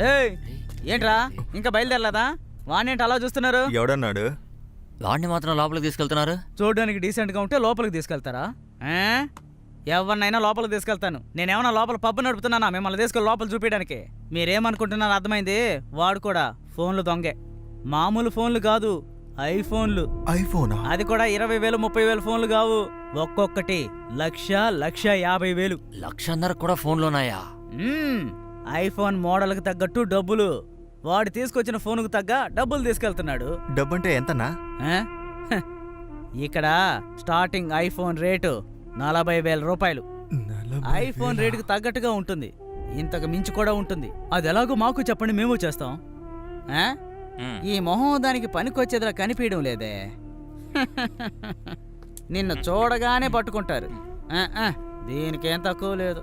ఏయ్ ఏంట్రా ఇంకా బయలుదేరలేదా? వాణ్ణేంటి అలా చూస్తున్నారు? ఎవడన్నాడు? వాడిని మాత్రం లోపలికి తీసుకెళ్తున్నారు? చూడడానికి డీసెంట్గా ఉంటే లోపలికి తీసుకెళ్తారా? ఎవరినైనా లోపలికి తీసుకెళ్తాను. నేనేమన్నా లోపల పబ్బు నడుపుతున్నానా మిమ్మల్ని తీసుకెళ్ళి లోపల చూపించడానికి? మీరేమనుకుంటున్నారు అర్థమైంది. వాడు కూడా ఫోన్లు దొంగే. మామూలు ఫోన్లు కాదు, ఐఫోన్లు. ఐఫోనా? అది కూడా 20,000 30,000 ఫోన్లు కావు. ఒక్కొక్కటి 1,50,000 1,50,000 కూడా ఫోన్లున్నాయా? ఐఫోన్ మోడల్కి తగ్గట్టు డబ్బులు. వాడు తీసుకొచ్చిన ఫోన్కు తగ్గ డబ్బులు తీసుకెళ్తున్నాడు. డబ్బంటే ఎంతనా? ఇక్కడ స్టార్టింగ్ ఐఫోన్ రేటు 40,000 రూపాయలు. ఐఫోన్ రేటుకి తగ్గట్టుగా ఉంటుంది, ఇంతకు మించి కూడా ఉంటుంది. అది ఎలాగో మాకు చెప్పండి, మేము చేస్తాం. ఈ మొహం దానికి పనికొచ్చేదిలా కనిపించడం లేదే. నిన్ను చూడగానే పట్టుకుంటారు. దీనికేం తక్కువ లేదు.